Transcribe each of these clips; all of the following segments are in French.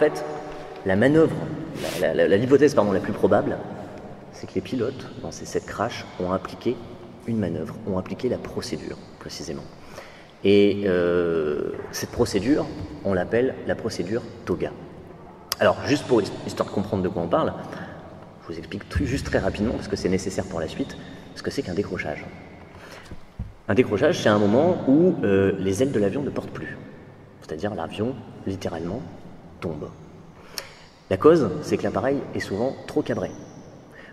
fait, l'hypothèse la plus probable, c'est que les pilotes, dans ces 7 crashs, ont appliqué une manœuvre, ont appliqué la procédure, précisément. Et cette procédure, on l'appelle la procédure TOGA. Alors, juste pour histoire de comprendre de quoi on parle, je vous explique juste très rapidement, parce que c'est nécessaire pour la suite, ce que c'est qu'un décrochage. Un décrochage, c'est un moment où les ailes de l'avion ne portent plus. C'est-à-dire l'avion, littéralement, tombe. La cause, c'est que l'appareil est souvent trop cabré,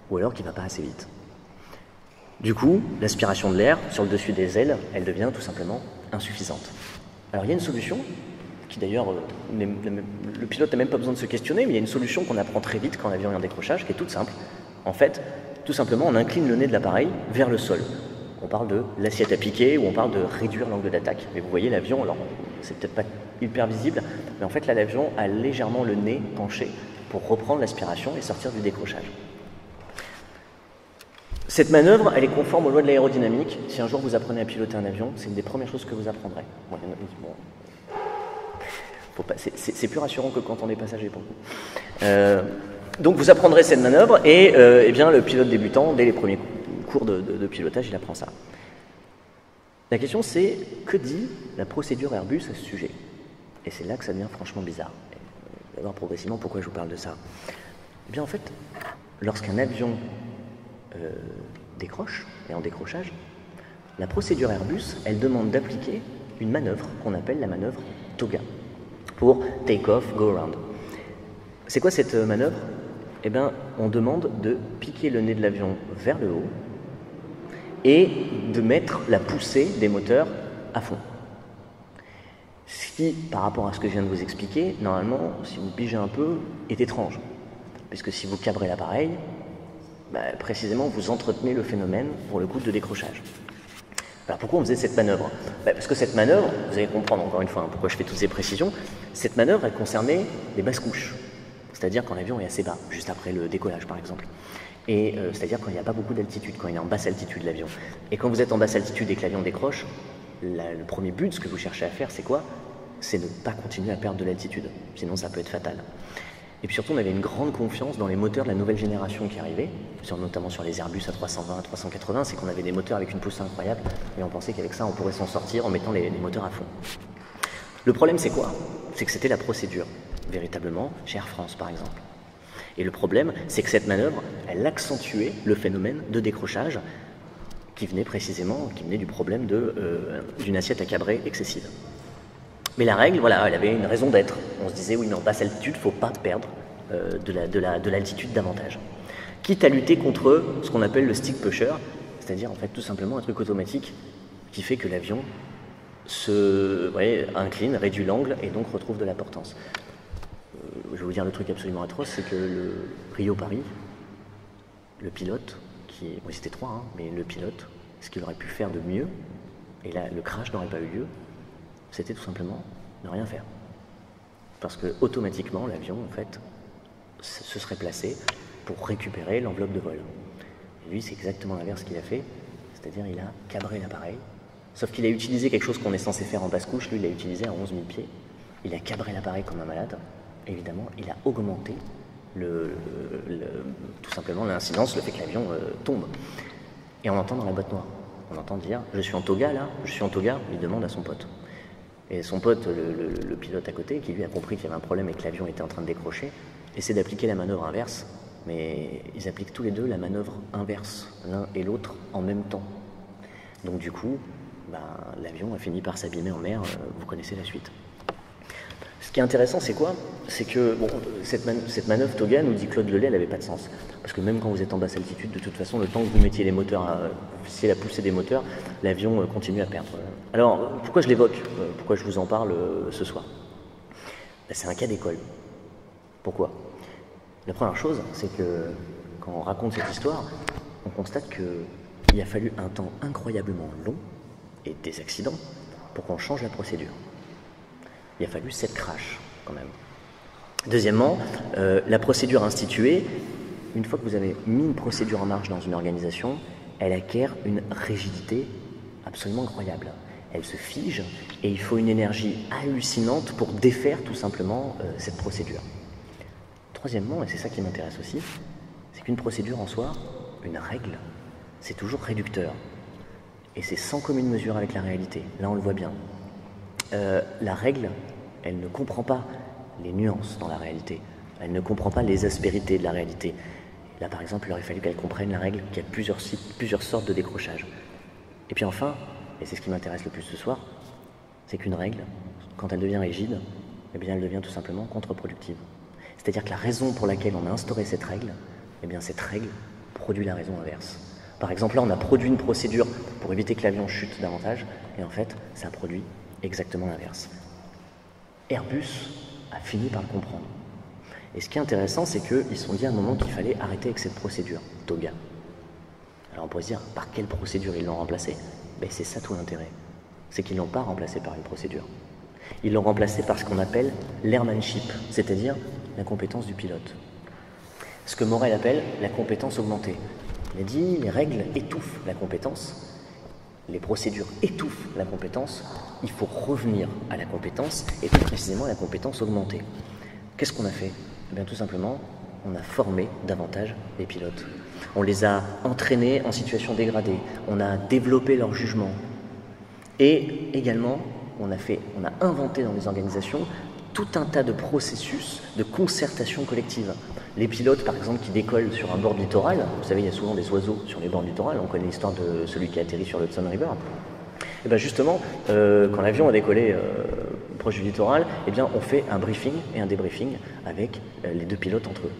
ou alors qu'il ne va pas assez vite. Du coup, l'aspiration de l'air sur le dessus des ailes, elle devient tout simplement insuffisante. Alors il y a une solution, qui d'ailleurs, le pilote n'a même pas besoin de se questionner, mais il y a une solution qu'on apprend très vite quand l'avion est en décrochage, qui est toute simple. En fait, tout simplement, on incline le nez de l'appareil vers le sol. On parle de l'assiette à piquer, ou on parle de réduire l'angle d'attaque. Mais vous voyez l'avion, alors c'est peut-être pas hyper visible, mais en fait là l'avion a légèrement le nez penché pour reprendre l'aspiration et sortir du décrochage. Cette manœuvre, elle est conforme aux lois de l'aérodynamique. Si un jour vous apprenez à piloter un avion, c'est une des premières choses que vous apprendrez. C'est plus rassurant que quand on est passager pour vous. Donc vous apprendrez cette manœuvre et eh bien, le pilote débutant, dès les premiers cours de pilotage, il apprend ça. La question c'est, que dit la procédure Airbus à ce sujet? Et c'est là que ça devient franchement bizarre. Vous allez voir progressivement pourquoi je vous parle de ça. Eh bien en fait, lorsqu'un avion décroche, et en décrochage, la procédure Airbus, elle demande d'appliquer une manœuvre qu'on appelle la manœuvre TOGA, pour Take Off, Go Around. C'est quoi cette manœuvre? Eh bien, on demande de piquer le nez de l'avion vers le haut et de mettre la poussée des moteurs à fond. Ce qui, par rapport à ce que je viens de vous expliquer, normalement, si vous pigez un peu, est étrange. Puisque si vous cabrez l'appareil, précisément, vous entretenez le phénomène, pour le coup, de décrochage. Alors pourquoi on faisait cette manœuvre? Parce que cette manœuvre, vous allez comprendre encore une fois pourquoi je fais toutes ces précisions, cette manœuvre, elle concernait les basses couches. C'est-à-dire quand l'avion est assez bas, juste après le décollage par exemple. Et c'est-à-dire quand il n'y a pas beaucoup d'altitude, quand il est en basse altitude l'avion. Et quand vous êtes en basse altitude et que l'avion décroche, le premier but, ce que vous cherchez à faire, c'est quoi? C'est de ne pas continuer à perdre de l'altitude, sinon ça peut être fatal. Et puis surtout, on avait une grande confiance dans les moteurs de la nouvelle génération qui arrivait, notamment sur les Airbus A320, A380, c'est qu'on avait des moteurs avec une poussée incroyable, et on pensait qu'avec ça, on pourrait s'en sortir en mettant les moteurs à fond. Le problème, c'est quoi? C'est que c'était la procédure, véritablement, chez Air France, par exemple. Et le problème, c'est que cette manœuvre, elle accentuait le phénomène de décrochage qui venait du problème d'une assiette à cabrer excessive. Mais la règle, voilà, elle avait une raison d'être. On se disait, oui, mais en basse altitude, il ne faut pas perdre de l'altitude davantage. Quitte à lutter contre ce qu'on appelle le stick pusher, c'est-à-dire en fait tout simplement un truc automatique qui fait que l'avion incline, réduit l'angle et donc retrouve de la portance. Je vais vous dire le truc absolument atroce, c'est que le Rio-Paris, le pilote, c'était 3, mais le pilote, ce qu'il aurait pu faire de mieux, et là le crash n'aurait pas eu lieu, c'était tout simplement ne rien faire. Parce que automatiquement, l'avion, en fait, se serait placé pour récupérer l'enveloppe de vol. Et lui, c'est exactement l'inverse qu'il a fait, c'est-à-dire il a cabré l'appareil, sauf qu'il a utilisé quelque chose qu'on est censé faire en basse couche, lui, il l'a utilisé à 11 000 pieds. Il a cabré l'appareil comme un malade, évidemment, il a augmenté tout simplement l'incidence, le fait que l'avion tombe. Et on entend dans la boîte noire, on entend dire « je suis en TOGA là, je suis en TOGA », il demande à son pote. Et son pote, le pilote à côté, qui lui a compris qu'il y avait un problème et que l'avion était en train de décrocher, essaie d'appliquer la manœuvre inverse, mais ils appliquent tous les deux la manœuvre inverse, l'un et l'autre, en même temps. Donc du coup, l'avion a fini par s'abîmer en mer, vous connaissez la suite. Ce qui est intéressant, c'est quoi? C'est que cette manœuvre TOGA, nous dit Claude Lelay, elle n'avait pas de sens. Parce que même quand vous êtes en basse altitude, de toute façon, le temps que vous mettiez les moteurs, la poussée des moteurs, l'avion continue à perdre. Alors, pourquoi je l'évoque? Pourquoi je vous en parle ce soir? C'est un cas d'école. Pourquoi? La première chose, c'est que quand on raconte cette histoire, on constate qu'il a fallu un temps incroyablement long et des accidents pour qu'on change la procédure. Il a fallu 7 crashs, quand même. Deuxièmement, la procédure instituée, une fois que vous avez mis une procédure en marche dans une organisation, elle acquiert une rigidité absolument incroyable. elle se fige, et il faut une énergie hallucinante pour défaire tout simplement cette procédure. Troisièmement, et c'est ça qui m'intéresse aussi, c'est qu'une procédure en soi, une règle, c'est toujours réducteur. Et c'est sans commune mesure avec la réalité. Là, on le voit bien. La règle, elle ne comprend pas les nuances dans la réalité. Elle ne comprend pas les aspérités de la réalité. Là, par exemple, il aurait fallu qu'elle comprenne la règle qu'il y a plusieurs sortes de décrochage. Et puis enfin, et c'est ce qui m'intéresse le plus ce soir, c'est qu'une règle, quand elle devient rigide, eh bien, elle devient tout simplement contre-productive. C'est-à-dire que la raison pour laquelle on a instauré cette règle, eh bien, cette règle produit la raison inverse. Par exemple, là, on a produit une procédure pour éviter que l'avion chute davantage, et en fait, ça produit exactement l'inverse. Airbus a fini par le comprendre. Et ce qui est intéressant, c'est qu'ils se sont dit à un moment qu'il fallait arrêter avec cette procédure, TOGA. Alors on pourrait se dire, par quelle procédure ils l'ont remplacée? Ben, c'est ça tout l'intérêt. C'est qu'ils ne l'ont pas remplacée par une procédure. Ils l'ont remplacée par ce qu'on appelle l'airmanship, c'est-à-dire la compétence du pilote. Ce que Morel appelle la compétence augmentée. Il a dit, les règles étouffent la compétence, les procédures étouffent la compétence, il faut revenir à la compétence, et plus précisément à la compétence augmentée. Qu'est-ce qu'on a fait? Eh bien, tout simplement, on a formé davantage les pilotes. On les a entraînés en situation dégradée, on a développé leur jugement. Et également, on a inventé dans les organisations tout un tas de processus de concertation collective. Les pilotes, par exemple, qui décollent sur un bord de littoral, vous savez, il y a souvent des oiseaux sur les bords du littoral, on connaît l'histoire de celui qui a atterri sur l'Hudson River. Et bien justement, quand l'avion a décollé proche du littoral, eh bien, on fait un briefing et un débriefing avec les deux pilotes entre eux.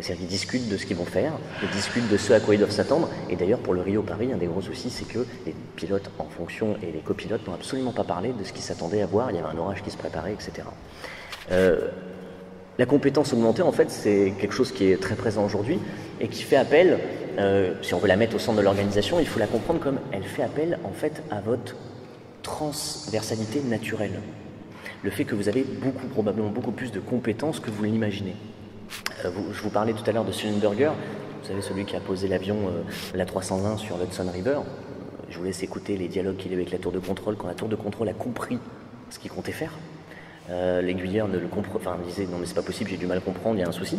C'est-à-dire qu'ils discutent de ce qu'ils vont faire, ils discutent de ce à quoi ils doivent s'attendre. Et d'ailleurs, pour le Rio-Paris, un des gros soucis, c'est que les pilotes en fonction et les copilotes n'ont absolument pas parlé de ce qu'ils s'attendaient à voir. Il y avait un orage qui se préparait, etc. La compétence augmentée, en fait, c'est quelque chose qui est très présent aujourd'hui et qui fait appel, si on veut la mettre au centre de l'organisation, il faut la comprendre comme elle fait appel, en fait, à votre transversalité naturelle. Le fait que vous avez probablement beaucoup plus de compétences que vous l'imaginez. Je vous parlais tout à l'heure de Sullenberger, vous savez, celui qui a posé l'avion, la 320 sur l'Hudson River. Je vous laisse écouter les dialogues qu'il a eu avec la tour de contrôle, quand la tour de contrôle a compris ce qu'il comptait faire. L'aiguilleur ne le disait non mais c'est pas possible, j'ai du mal à comprendre, il y a un souci.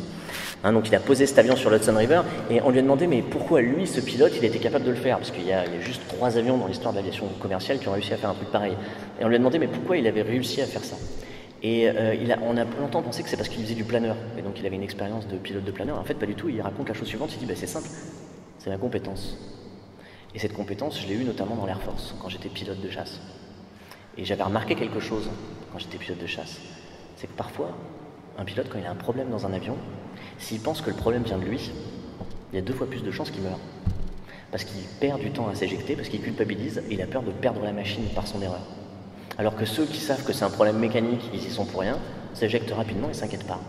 Donc il a posé cet avion sur l'Hudson River et on lui a demandé mais pourquoi lui, ce pilote, il était capable de le faire, parce qu'il y a juste 3 avions dans l'histoire de l'aviation commerciale qui ont réussi à faire un truc pareil. Et on lui a demandé mais pourquoi il avait réussi à faire ça. Et on a longtemps pensé que c'est parce qu'il faisait du planeur, et donc il avait une expérience de pilote de planeur. En fait pas du tout, il raconte la chose suivante, il dit c'est simple, c'est ma compétence. Et cette compétence, je l'ai eue notamment dans l'Air Force, quand j'étais pilote de chasse. Et j'avais remarqué quelque chose quand j'étais pilote de chasse, c'est que parfois, un pilote, quand il a un problème dans un avion, s'il pense que le problème vient de lui, il y a 2 fois plus de chances qu'il meure. Parce qu'il perd du temps à s'éjecter, parce qu'il culpabilise, et il a peur de perdre la machine par son erreur. Alors que ceux qui savent que c'est un problème mécanique, ils y sont pour rien, s'éjectent rapidement et ne s'inquiètent pas.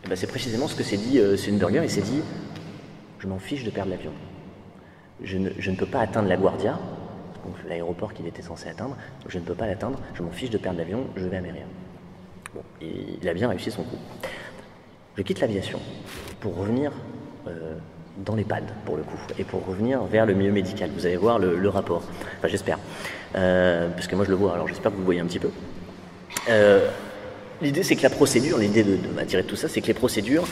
Et ben c'est précisément ce que s'est dit Sullenberger, il s'est dit, je m'en fiche de perdre l'avion. Je ne peux pas atteindre la Guardia, donc l'aéroport qu'il était censé atteindre, je ne peux pas l'atteindre, je m'en fiche de perdre l'avion, je vais à Mérien. Bon, il a bien réussi son coup. Je quitte l'aviation pour revenir dans l'EHPAD, pour le coup, et pour revenir vers le milieu médical. Vous allez voir le rapport, enfin j'espère, parce que moi je le vois, alors j'espère que vous le voyez un petit peu. L'idée c'est que la procédure, l'idée de m'attirer de tout ça, c'est que les procédures,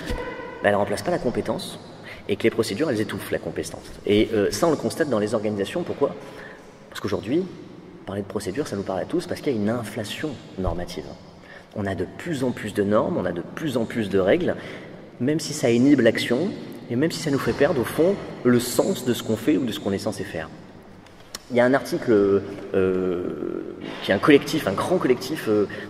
elles ne remplacent pas la compétence, et que les procédures, elles étouffent la compétence. Et ça, on le constate dans les organisations. Pourquoi? Parce qu'aujourd'hui, parler de procédure, ça nous parle à tous, parce qu'il y a une inflation normative. On a de plus en plus de normes, on a de plus en plus de règles, même si ça inhibe l'action, et même si ça nous fait perdre, au fond, le sens de ce qu'on fait ou de ce qu'on est censé faire. Il y a un article qui est un collectif, un grand collectif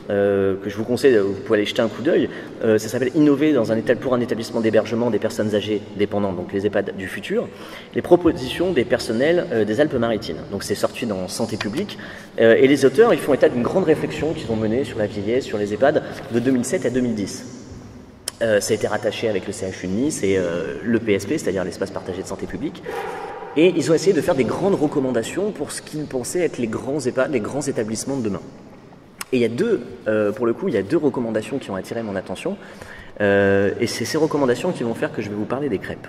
que je vous conseille, vous pouvez aller jeter un coup d'œil. Ça s'appelle Innover pour un établissement d'hébergement des personnes âgées dépendantes, donc les EHPAD du futur, les propositions des personnels des Alpes-Maritimes. Donc c'est sorti dans Santé publique et les auteurs ils font état d'une grande réflexion qu'ils ont menée sur la vieillesse, sur les EHPAD de 2007 à 2010. Ça a été rattaché avec le CHU de Nice et le PSP, c'est-à-dire l'espace partagé de santé publique. Et ils ont essayé de faire des grandes recommandations pour ce qu'ils pensaient être les grands EHPAD, les grands établissements de demain. Et il y a pour le coup, il y a 2 recommandations qui ont attiré mon attention. Et c'est ces recommandations qui vont faire que je vais vous parler des crêpes.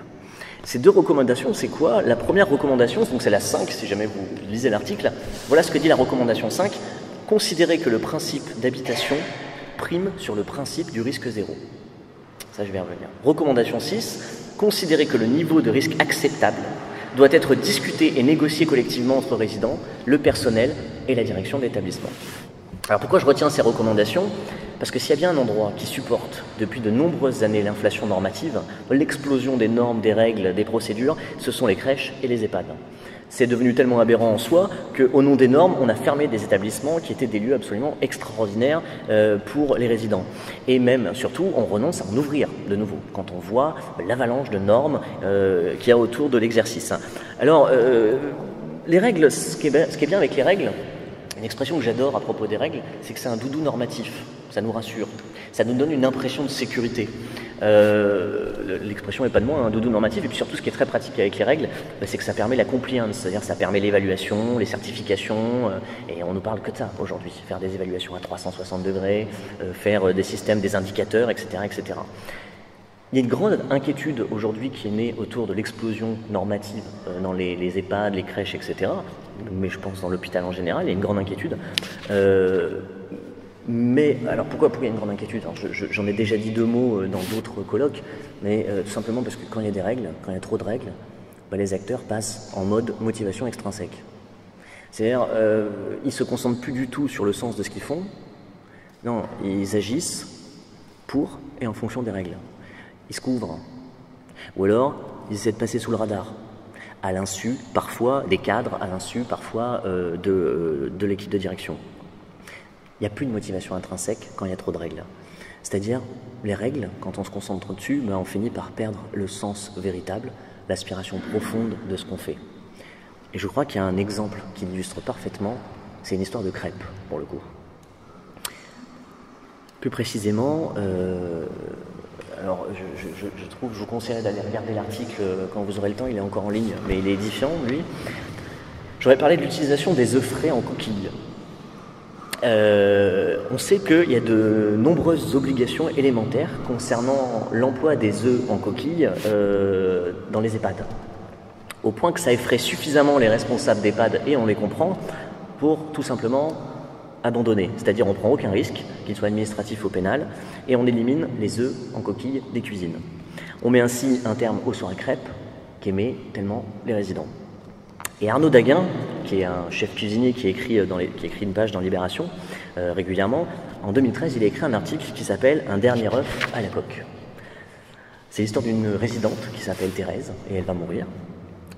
Ces deux recommandations, c'est quoi? La première recommandation, donc c'est la 5, si jamais vous lisez l'article, voilà ce que dit la recommandation 5, considérer que le principe d'habitation prime sur le principe du risque zéro. Ça, je vais y revenir. Recommandation 6, considérer que le niveau de risque acceptable doit être discuté et négocié collectivement entre résidents, le personnel et la direction de l'établissement. Alors pourquoi je retiens ces recommandations? Parce que s'il y a bien un endroit qui supporte depuis de nombreuses années l'inflation normative, l'explosion des normes, des règles, des procédures, ce sont les crèches et les EHPAD. C'est devenu tellement aberrant en soi qu'au nom des normes, on a fermé des établissements qui étaient des lieux absolument extraordinaires pour les résidents. Et même, surtout, on renonce à en ouvrir de nouveau quand on voit l'avalanche de normes qu'il y a autour de l'exercice. Alors, les règles, ce qui est bien avec les règles, une expression que j'adore à propos des règles, c'est que c'est un doudou normatif. Ça nous rassure. Ça nous donne une impression de sécurité. L'expression n'est pas de moi, un doudou normatif. Et puis surtout, ce qui est très pratique avec les règles, c'est que ça permet la compliance. C'est-à-dire ça permet l'évaluation, les certifications. Et on ne parle que de ça aujourd'hui. Faire des évaluations à 360 degrés, faire des systèmes, des indicateurs, etc., etc. Il y a une grande inquiétude aujourd'hui qui est née autour de l'explosion normative dans les EHPAD, les crèches, etc. Mais je pense dans l'hôpital en général, il y a une grande inquiétude. Mais alors pourquoi il y a une grande inquiétude? J'en ai déjà dit deux mots dans d'autres colloques, mais tout simplement parce que quand il y a des règles, quand il y a trop de règles, les acteurs passent en mode motivation extrinsèque. C'est-à-dire, ils ne se concentrent plus du tout sur le sens de ce qu'ils font. Non, ils agissent pour et en fonction des règles. Ils se couvrent. Ou alors, ils essaient de passer sous le radar, à l'insu, parfois, des cadres, à l'insu, parfois, de l'équipe de direction. Il n'y a plus de motivation intrinsèque quand il y a trop de règles. C'est-à-dire, les règles, quand on se concentre dessus, on finit par perdre le sens véritable, l'aspiration profonde de ce qu'on fait. Et je crois qu'il y a un exemple qui l'illustre parfaitement, c'est une histoire de crêpes, pour le coup. Plus précisément, alors je vous conseillerais d'aller regarder l'article quand vous aurez le temps, il est encore en ligne, mais il est édifiant, lui. J'aurais parlé de l'utilisation des œufs frais en coquille. On sait qu'il y a de nombreuses obligations élémentaires concernant l'emploi des œufs en coquille dans les EHPAD. Au point que ça effraie suffisamment les responsables d'EHPAD, et on les comprend, pour tout simplement abandonner. C'est-à-dire on ne prend aucun risque, qu'il soit administratif ou pénal, et on élimine les œufs en coquille des cuisines. On met ainsi un terme aux soirées crêpes qu'aimaient tellement les résidents. Et Arnaud Daguin, qui est un chef cuisinier qui écrit une page dans Libération régulièrement, en 2013, il a écrit un article qui s'appelle « Un dernier œuf à la coque ». C'est l'histoire d'une résidente qui s'appelle Thérèse, et elle va mourir.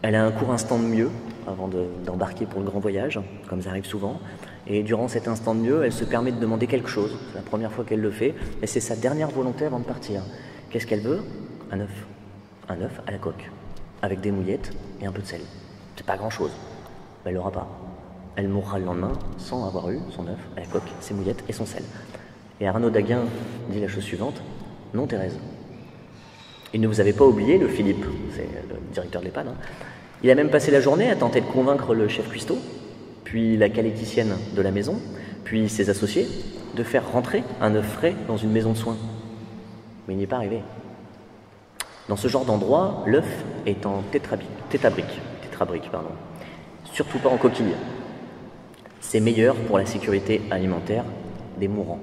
Elle a un court instant de mieux avant d'embarquer pour le grand voyage, comme ça arrive souvent. Et durant cet instant de mieux, elle se permet de demander quelque chose. C'est la première fois qu'elle le fait, et c'est sa dernière volonté avant de partir. Qu'est-ce qu'elle veut? Un œuf. Un œuf à la coque, avec des mouillettes et un peu de sel. C'est pas grand-chose, mais elle l'aura pas. Elle mourra le lendemain sans avoir eu son œuf à la coque, ses mouillettes et son sel. Et Arnaud Daguin dit la chose suivante: non, Thérèse. Il ne vous avait pas oublié, le Philippe, c'est le directeur de l'EHPAD. Il a même passé la journée à tenter de convaincre le chef cuistot, puis la caléticienne de la maison, puis ses associés, de faire rentrer un œuf frais dans une maison de soins. Mais il n'y est pas arrivé. Dans ce genre d'endroit, l'œuf est en tétrabrique, surtout pas en coquille. C'est meilleur pour la sécurité alimentaire des mourants.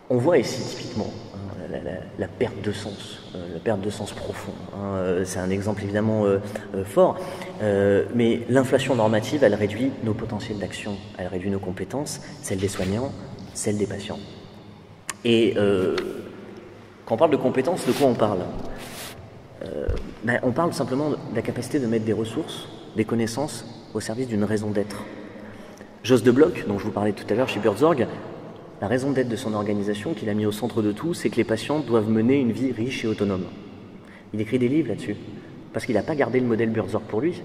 On voit ici typiquement la perte de sens, profond. C'est un exemple évidemment fort, mais l'inflation normative, elle réduit nos potentiels d'action, elle réduit nos compétences, celles des soignants, celles des patients. Et quand on parle de compétences, de quoi on parle? On parle simplement de la capacité de mettre des ressources, des connaissances au service d'une raison d'être. Jos de Bloch, dont je vous parlais tout à l'heure chez Buurtzorg, la raison d'être de son organisation, qu'il a mis au centre de tout, c'est que les patients doivent mener une vie riche et autonome. Il écrit des livres là-dessus, parce qu'il n'a pas gardé le modèle Buurtzorg pour lui.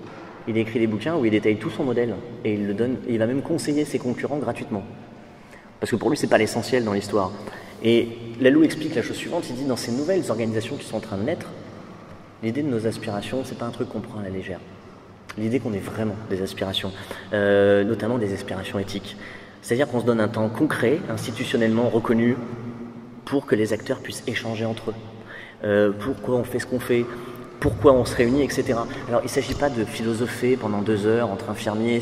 Il a écrit des bouquins où il détaille tout son modèle, et il le donne, et il va même conseiller ses concurrents gratuitement. Parce que pour lui, c'est pas l'essentiel dans l'histoire. Et Laloux explique la chose suivante, il dit: dans ces nouvelles organisations qui sont en train de naître, l'idée de nos aspirations, c'est pas un truc qu'on prend à la légère. L'idée qu'on ait vraiment des aspirations, notamment des aspirations éthiques. C'est-à-dire qu'on se donne un temps concret, institutionnellement reconnu, pour que les acteurs puissent échanger entre eux, pourquoi on fait ce qu'on fait, pourquoi on se réunit, etc. Alors il ne s'agit pas de philosopher pendant 2 heures entre infirmiers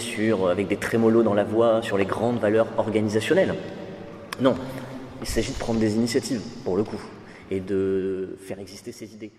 avec des trémolos dans la voix sur les grandes valeurs organisationnelles. Non, il s'agit de prendre des initiatives, pour le coup, et de faire exister ces idées.